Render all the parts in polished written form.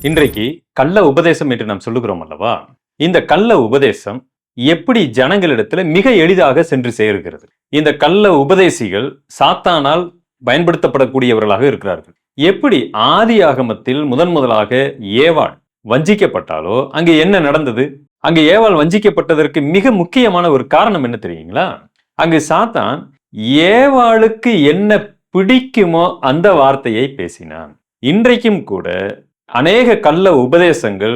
இன்றைக்கு கள்ள உபதேசம் என்று நாம் சொல்லுகிறோம் அல்லவா? இந்த கள்ள உபதேசம் எப்படி ஜனங்களிடத்துல மிக எளிதாக சென்று சேர்கிறது? இந்த கள்ள உபதேசிகள் சாத்தானால் பயன்படுத்தப்படக்கூடியவர்களாக இருக்கிறார்கள். எப்படி ஆதி ஆகமத்தில் முதலாக ஏவாள் வஞ்சிக்கப்பட்டாலோ அங்கே என்ன நடந்தது? அங்கு ஏவாள் வஞ்சிக்கப்பட்டதற்கு மிக முக்கியமான ஒரு காரணம் என்ன தெரியுங்களா? அங்கு சாத்தான் ஏவாளுக்கு என்ன பிடிக்குமோ அந்த வார்த்தையை பேசினான். இன்றைக்கும் கூட அநேக கள்ள உபதேசங்கள்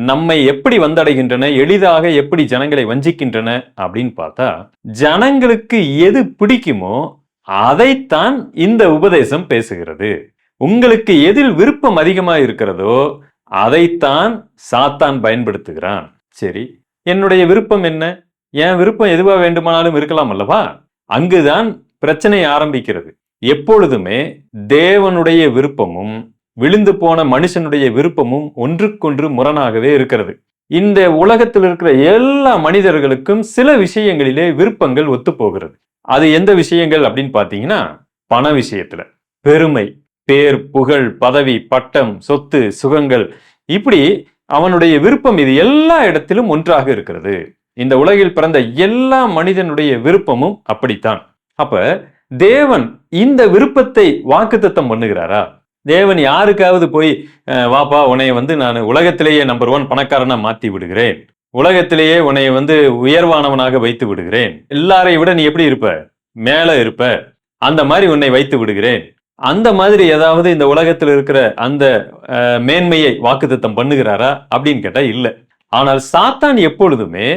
நம்மை எப்படி வந்தடைகின்றன, எளிதாக எப்படி ஜனங்களை வஞ்சிக்கின்றன அப்படின்னு பார்த்தா, ஜனங்களுக்கு எது பிடிக்குமோ அதைத்தான் இந்த உபதேசம் பேசுகிறது. உங்களுக்கு எதில் விருப்பம் அதிகமா இருக்கிறதோ அதைத்தான் சாத்தான் பயன்படுத்துகிறான். சரி, என்னுடைய விருப்பம் என்ன? என் விருப்பம் எதுவா வேண்டுமானாலும் இருக்கலாம் அல்லவா? அங்குதான் பிரச்சனை ஆரம்பிக்கிறது. எப்பொழுதுமே தேவனுடைய விருப்பமும் விழுந்து போன மனுஷனுடைய விருப்பமும் ஒன்றுக்கொன்று முரணாகவே இருக்கிறது. இந்த உலகத்தில் இருக்கிற எல்லா மனிதர்களுக்கும் சில விஷயங்களிலே விருப்பங்கள் ஒத்து போகிறது. அது எந்த விஷயங்கள் அப்படின்னு பாத்தீங்கன்னா, பண விஷயத்துல பெருமை, பேர், புகழ், பதவி, பட்டம், சொத்து, சுகங்கள், இப்படி அவனுடைய விருப்பம் இது எல்லா இடத்திலும் ஒன்றாக இருக்கிறது. இந்த உலகில் பிறந்த எல்லா மனிதனுடைய விருப்பமும் அப்படித்தான். அப்ப தேவன் இந்த விருப்பத்தை வாக்குத்தத்தம் பண்ணுகிறாரா? தேவன் யாருக்காவது போய் வாப்பா உன்னைய நான் உலகத்திலேயே நம்பர் 1 பணக்காரனா மாத்தி விடுகிறேன், உலகத்திலேயே உன்னைய உயர்வானவனாக வைத்து விடுகிறேன், எல்லாரை விட நீ எப்படி இருப்ப, மேல இருப்ப, அந்த மாதிரி உன்னை வைத்து விடுகிறேன், அந்த மாதிரி ஏதாவது இந்த உலகத்தில் இருக்கிற அந்த மேன்மையை வாக்குத்தத்தம் பண்ணுகிறாரா அப்படின்னு கேட்டா இல்ல. ஆனால் சாத்தான் எப்பொழுதுமே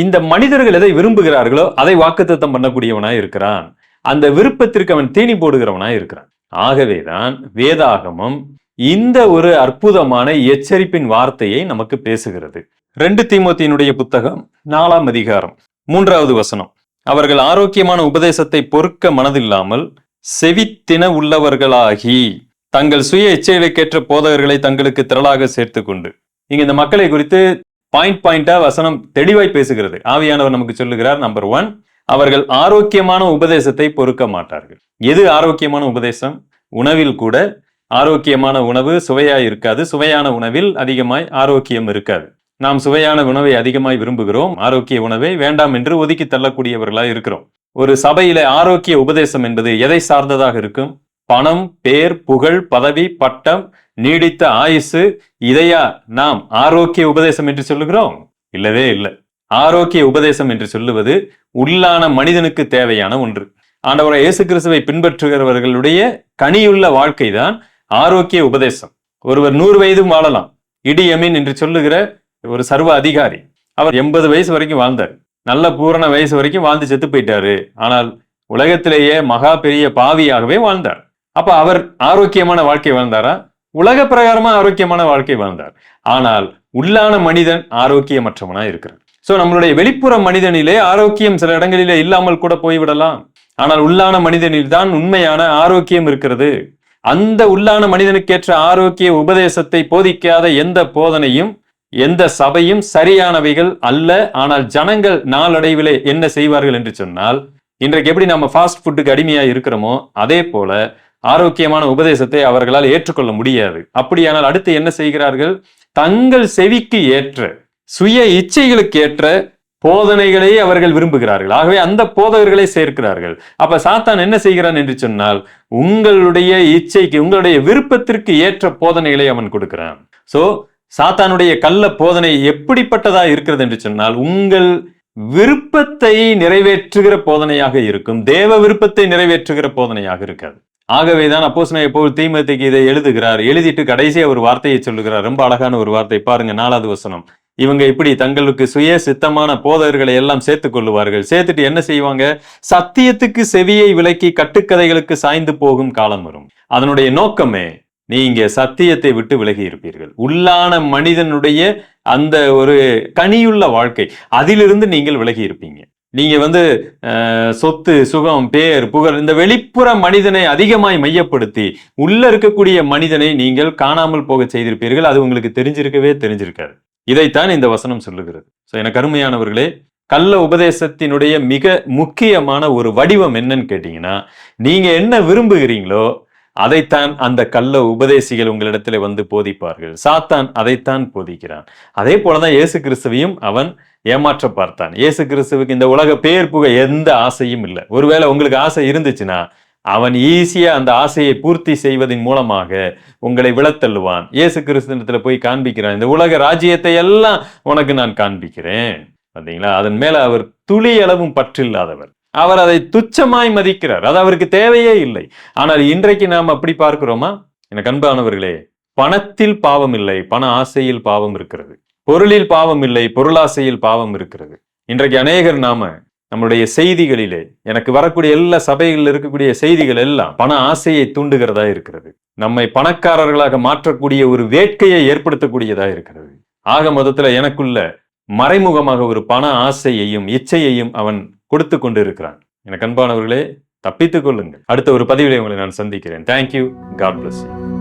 இந்த மனிதர்கள் எதை விரும்புகிறார்களோ அதை வாக்குத்தத்தம் பண்ணக்கூடியவனாய் இருக்கிறான். அந்த விருப்பத்திற்கு அவன் தீனி போடுகிறவனாய் இருக்கிறான். ஆகவேதான் வேதாகமம் இந்த ஒரு அற்புதமான எச்சரிப்பின் வார்த்தையை நமக்கு பேசுகிறது. 2 தீமோத்தேயுனுடைய புத்தகம் 4ஆம் அதிகாரம் 3வது வசனம். அவர்கள் ஆரோக்கியமான உபதேசத்தை பொறுக்க மனதில்லாமல் செவித்தின உள்ளவர்களாகி தங்கள் சுய இச்சைகளுக்கேற்ற போதகர்களை தங்களுக்கு திரளாக சேர்த்து கொண்டு. இங்க இந்த மக்களை குறித்து பாயிண்டா வசனம் தெளிவாய் பேசுகிறது. ஆவியானவர் நமக்கு சொல்லுகிறார், நம்பர் 1, அவர்கள் ஆரோக்கியமான உபதேசத்தை பொறுக்க மாட்டார்கள். எது ஆரோக்கியமான உபதேசம்? உணவில் கூட ஆரோக்கியமான உணவு சுவையாய் இருக்காது. சுவையான உணவில் அதிகமாய் ஆரோக்கியம் இருக்காது. நாம் சுவையான உணவை அதிகமாய் விரும்புகிறோம், ஆரோக்கிய உணவை வேண்டாம் என்று ஒதுக்கி தள்ளக்கூடியவர்களாய் இருக்கிறோம். ஒரு சபையில ஆரோக்கிய உபதேசம் என்பது எதை சார்ந்ததாக இருக்கும்? பணம், பேர், புகழ், பதவி, பட்டம், நீடித்த ஆயுசு, இதையா நாம் ஆரோக்கிய உபதேசம் என்று சொல்லுகிறோம்? இல்லவே இல்லை. ஆரோக்கிய உபதேசம் என்று சொல்லுவது உள்ளான மனிதனுக்கு தேவையான ஒன்று. ஆண்டவர் இயேசு கிறிஸ்துவை பின்பற்றுகிறவர்களுடைய கனியுள்ள வாழ்க்கை தான் ஆரோக்கிய உபதேசம். ஒருவர் 100 வயதும் வாழலாம். இடி அமீன் என்று சொல்லுகிற ஒரு சர்வ அதிகாரி, அவர் 80 வயசு வரைக்கும் வாழ்ந்தார். நல்ல பூரண வயசு வரைக்கும் வாழ்ந்து செத்து போயிட்டாரு. ஆனால் உலகத்திலேயே மகா பெரிய பாவியாகவே வாழ்ந்தார். அப்ப அவர் ஆரோக்கியமான வாழ்க்கை வாழ்ந்தாரா? உலக பிரகாரமா ஆரோக்கியமான வாழ்க்கை வாழ்ந்தார். ஆனால் உள்ளான மனிதன் ஆரோக்கியமற்றவனா இருக்கிறார். சோ நம்மளுடைய வெளிப்புற மனிதனிலே ஆரோக்கியம் சில இடங்களிலே இல்லாமல் கூட போய்விடலாம். ஆனால் உள்ளான மனிதனில் தான் உண்மையான ஆரோக்கியம் இருக்கிறது. அந்த உள்ளான மனிதனுக்கேற்ற ஆரோக்கிய உபதேசத்தை போதிக்காத எந்த போதனையும் எந்த சபையும் சரியானவைகள் அல்ல. ஆனால் ஜனங்கள் நாளடைவிலே என்ன செய்வார்கள் என்று சொன்னால், இன்றைக்கு எப்படி நம்ம ஃபாஸ்ட் ஃபுட்டுக்கு அடிமையா இருக்கிறோமோ அதே போல ஆரோக்கியமான உபதேசத்தை அவர்களால் ஏற்றுக்கொள்ள முடியாது. அப்படியானால் அடுத்து என்ன செய்கிறார்கள்? தங்கள் செவிக்கு ஏற்ற, சுய இச்சைகளுக்கு ஏற்ற போதனைகளை அவர்கள் விரும்புகிறார்கள். ஆகவே அந்த போதகர்களை சேர்க்கிறார்கள். அப்ப சாத்தான் என்ன செய்கிறான் என்று சொன்னால், உங்களுடைய இச்சைக்கு, உங்களுடைய விருப்பத்திற்கு ஏற்ற போதனைகளை அவன் கொடுக்கிறான். சோ சாத்தானுடைய கள்ள போதனை எப்படிப்பட்டதா இருக்கிறது என்று சொன்னால், உங்கள் விருப்பத்தை நிறைவேற்றுகிற போதனையாக இருக்கும், தேவ விருப்பத்தை நிறைவேற்றுகிற போதனையாக இருக்காது. ஆகவேதான் அப்போஸ்தலனாகிய பவுல் தீமோத்தேயுக்கு இதை எழுதுகிறார். எழுதிட்டு கடைசியா ஒரு வார்த்தையை சொல்லுகிறார். ரொம்ப அழகான ஒரு வார்த்தை பாருங்க, 4வது வசனம். இவங்க இப்படி தங்களுக்கு சுய சித்தமான போதகர்களை எல்லாம் சேர்த்துக் கொள்ளுவார்கள். சேர்த்துட்டு என்ன செய்வாங்க? சத்தியத்துக்கு செவியை விலக்கி கட்டுக்கதைகளுக்கு சாய்ந்து போகும் காலம் வரும். அதனுடைய நோக்கமே, நீங்க சத்தியத்தை விட்டு விலகி இருப்பீர்கள். உள்ளான மனிதனுடைய அந்த ஒரு கனியுள்ள வாழ்க்கை, அதிலிருந்து நீங்கள் விலகி இருப்பீங்க. நீங்க சொத்து, சுகம், பேர், புகழ், இந்த வெளிப்புற மனிதனை அதிகமாய் மையப்படுத்தி உள்ள இருக்கக்கூடிய மனிதனை நீங்கள் காணாமல் போக செய்திருப்பீர்கள். அது உங்களுக்கு தெரிஞ்சிருக்காது. இதைத்தான் இந்த வசனம் சொல்லுகிறது. எனக்கு அருமையானவர்களே, கள்ள உபதேசத்தினுடைய மிக முக்கியமான ஒரு வடிவம் என்னன்னு கேட்டீங்கன்னா, நீங்க என்ன விரும்புகிறீங்களோ அதைத்தான் அந்த கள்ள உபதேசிகள் உங்களிடத்துல வந்து போதிப்பார்கள். சாத்தான் அதைத்தான் போதிக்கிறான். அதே போலதான் இயேசு கிறிஸ்துவையும் அவன் ஏமாற்ற பார்த்தான். இயேசு கிறிஸ்துவுக்கு இந்த உலக பேர் புக எந்த ஆசையும் இல்லை. ஒருவேளை உங்களுக்கு ஆசை இருந்துச்சுன்னா அவன் ஈஸியா அந்த ஆசையை பூர்த்தி செய்வதன் மூலமாக உங்களை விழத்தள்ளுவான். இயேசு கிறிஸ்துவத்துல போய் காண்பிக்கிறான், இந்த உலக ராஜ்யத்தை எல்லாம் உனக்கு நான் காண்பிக்கிறேன். பாத்தீங்களா, அதன் மேல அவர் துளி அளவும் பற்றில்லாதவர். அவர் அதை துச்சமாய் மதிக்கிறார். அது அவருக்கு தேவையே இல்லை. ஆனால் இன்றைக்கு நாம் அப்படி பார்க்கிறோமா? எனக்கு அன்பானவர்களே, பணத்தில் பாவம் இல்லை, பண ஆசையில் பாவம் இருக்கிறது. பொருளில் பாவம் இல்லை, பொருளாசையில் பாவம் இருக்கிறது. இன்றைக்கு அநேகர் நம்முடைய செய்திகளிலே, எனக்கு வரக்கூடிய எல்லா சபைகளில் இருக்கக்கூடிய செய்திகள் எல்லாம் பண ஆசையை தூண்டுகிறதா இருக்கிறது. நம்மை பணக்காரர்களாக மாற்றக்கூடிய ஒரு வேட்கையை ஏற்படுத்தக்கூடியதா இருக்கிறது. ஆக மொத்தத்துல எனக்குள்ள மறைமுகமாக ஒரு பண ஆசையையும் இச்சையையும் அவன் கொடுத்து கொண்டு இருக்கிறான். எனக்கு அன்பானவர்களே, தப்பித்துக் கொள்ளுங்கள். அடுத்த ஒரு பதிவிலே உங்களை நான் சந்திக்கிறேன். தேங்க்யூ. God bless you.